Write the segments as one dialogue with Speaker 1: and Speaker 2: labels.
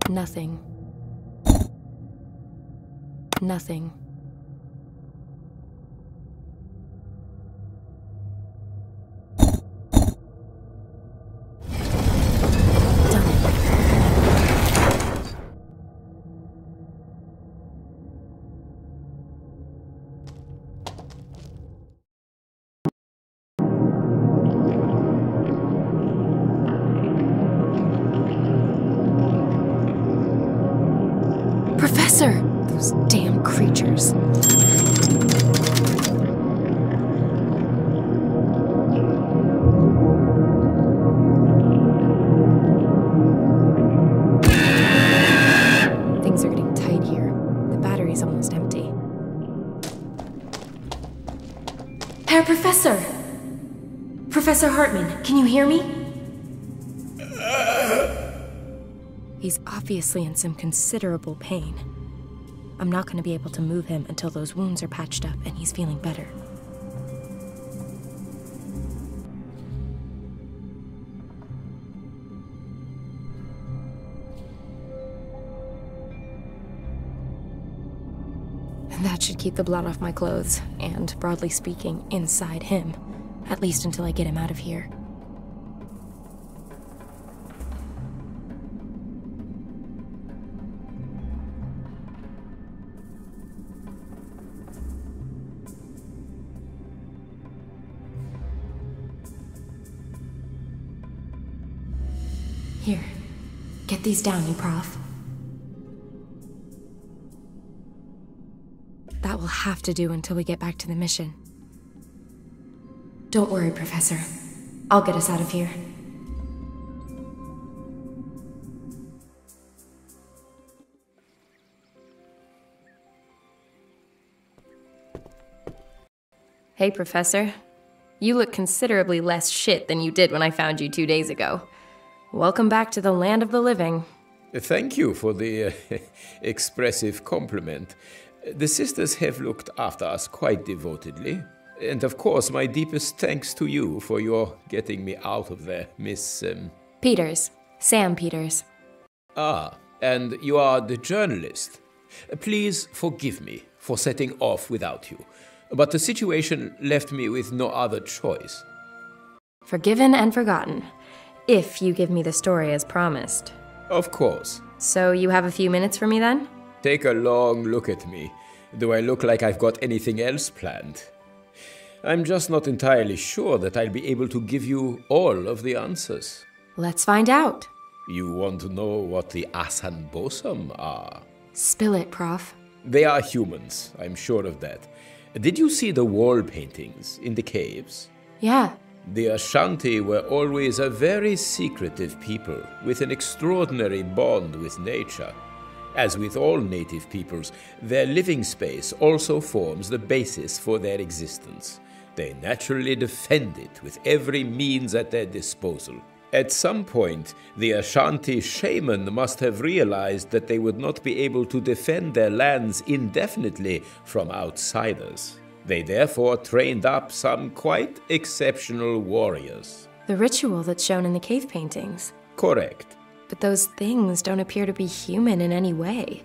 Speaker 1: Nothing. Nothing. Professor! Those damn creatures. Things are getting tight here. The battery's almost empty. Herr Professor! Professor Hartman, can you hear me? He's obviously in some considerable pain. I'm not going to be able to move him until those wounds are patched up and he's feeling better. That should keep the blood off my clothes, and, broadly speaking, inside him. At least until I get him out of here. Here, get these down, you prof. That will have to do until we get back to the mission. Don't worry, Professor. I'll get us out of here. Hey, Professor. You look considerably less shit than you did when I found you 2 days ago. Welcome back to the land of the living.
Speaker 2: Thank you for the expressive compliment. The sisters have looked after us quite devotedly. And of course, my deepest thanks to you for your getting me out of there, Miss...
Speaker 1: Peters. Sam Peters.
Speaker 2: Ah, and you are the journalist. Please forgive me for setting off without you, but the situation left me with no other choice.
Speaker 1: Forgiven and forgotten. If you give me the story as promised.
Speaker 2: Of course.
Speaker 1: So you have a few minutes for me then?
Speaker 2: Take a long look at me. Do I look like I've got anything else planned? I'm just not entirely sure that I'll be able to give you all of the answers.
Speaker 1: Let's find out.
Speaker 2: You want to know what the asанбосамах are?
Speaker 1: Spill it, Prof.
Speaker 2: They are humans, I'm sure of that. Did you see the wall paintings in the caves?
Speaker 1: Yeah.
Speaker 2: The Ashanti were always a very secretive people with an extraordinary bond with nature. As with all native peoples, their living space also forms the basis for their existence. They naturally defend it with every means at their disposal. At some point, the Ashanti shaman must have realized that they would not be able to defend their lands indefinitely from outsiders. They therefore trained up some quite exceptional warriors.
Speaker 1: The ritual that's shown in the cave paintings.
Speaker 2: Correct.
Speaker 1: But those things don't appear to be human in any way.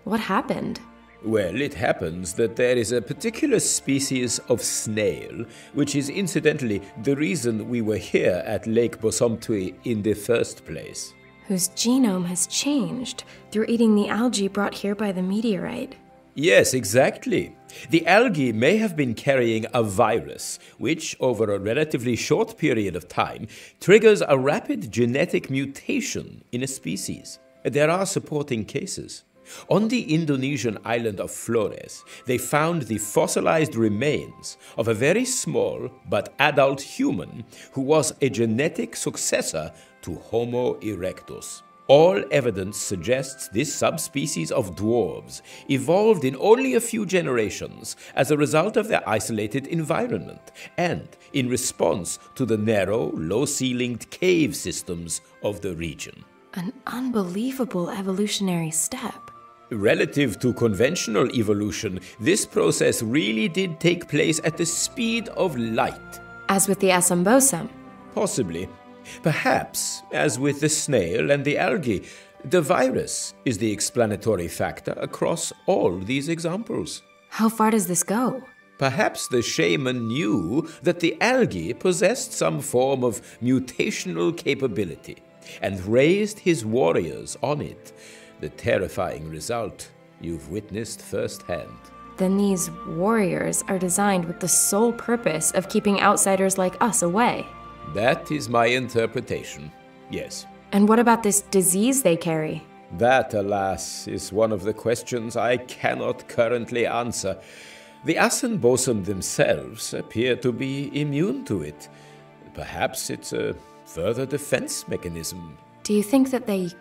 Speaker 1: What happened?
Speaker 2: Well, it happens that there is a particular species of snail, which is incidentally the reason we were here at Lake Bosomtwi in the first place.
Speaker 1: Whose genome has changed through eating the algae brought here by the meteorite.
Speaker 2: Yes, exactly. The algae may have been carrying a virus, which, over a relatively short period of time, triggers a rapid genetic mutation in a species. There are supporting cases. On the Indonesian island of Flores, they found the fossilized remains of a very small but adult human who was a genetic successor to Homo erectus. All evidence suggests this subspecies of dwarves evolved in only a few generations as a result of their isolated environment and in response to the narrow, low-ceilinged cave systems of the region.
Speaker 1: An unbelievable evolutionary step.
Speaker 2: Relative to conventional evolution, this process really did take place at the speed of light.
Speaker 1: As with the asambosam.
Speaker 2: Possibly. Perhaps, as with the snail and the algae, The virus is the explanatory factor across all these examples.
Speaker 1: How far does this go?
Speaker 2: Perhaps the shaman knew that the algae possessed some form of mutational capability and raised his warriors on it. The terrifying result you've witnessed firsthand.
Speaker 1: Then these warriors are designed with the sole purpose of keeping outsiders like us away.
Speaker 2: That is my interpretation, yes.
Speaker 1: And what about this disease they carry?
Speaker 2: That, alas, is one of the questions I cannot currently answer. The asanbosam themselves appear to be immune to it. Perhaps it's a further defense mechanism.
Speaker 1: Do you think that they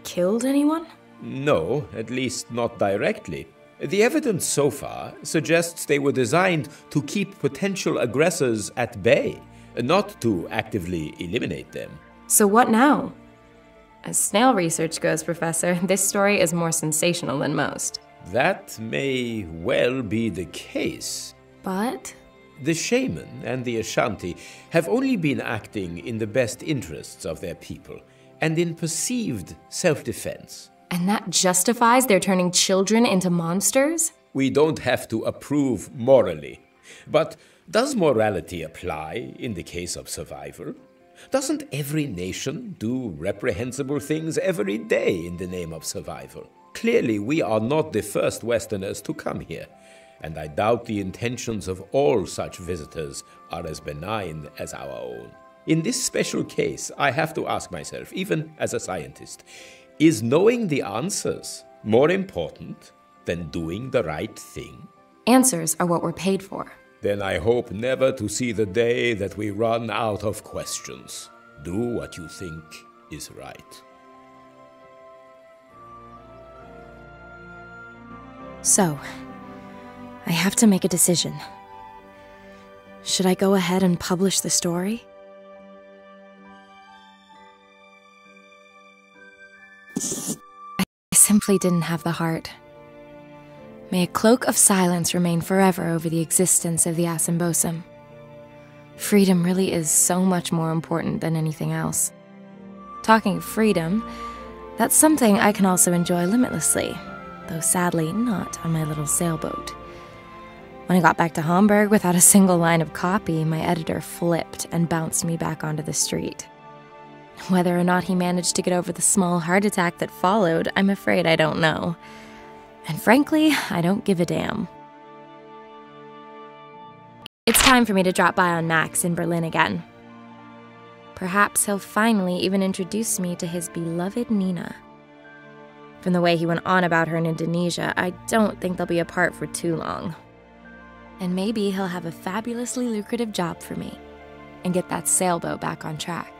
Speaker 1: killed anyone?
Speaker 2: No, at least not directly. The evidence so far suggests they were designed to keep potential aggressors at bay, not to actively eliminate them.
Speaker 1: So what now? As snail research goes, Professor, this story is more sensational than most.
Speaker 2: That may well be the case.
Speaker 1: But?
Speaker 2: The shaman and the ashanti have only been acting in the best interests of their people and in perceived self-defense.
Speaker 1: And that justifies their turning children into monsters?
Speaker 2: We don't have to approve morally. But does morality apply in the case of survival? Doesn't every nation do reprehensible things every day in the name of survival? Clearly, we are not the first Westerners to come here, and I doubt the intentions of all such visitors are as benign as our own. In this special case, I have to ask myself, even as a scientist, is knowing the answers more important than doing the right thing?
Speaker 1: Answers are what we're paid for.
Speaker 2: Then I hope never to see the day that we run out of questions. Do what you think is right.
Speaker 1: So, I have to make a decision. Should I go ahead and publish the story? I simply didn't have the heart. May a cloak of silence remain forever over the existence of the asambosam. Freedom really is so much more important than anything else. Talking of freedom, that's something I can also enjoy limitlessly, though sadly not on my little sailboat. When I got back to Hamburg without a single line of copy, my editor flipped and bounced me back onto the street. Whether or not he managed to get over the small heart attack that followed, I'm afraid I don't know. And frankly, I don't give a damn. It's time for me to drop by on Max in Berlin again. Perhaps he'll finally even introduce me to his beloved Nina. From the way he went on about her in Indonesia, I don't think they'll be apart for too long. And maybe he'll have a fabulously lucrative job for me and get that sailboat back on track.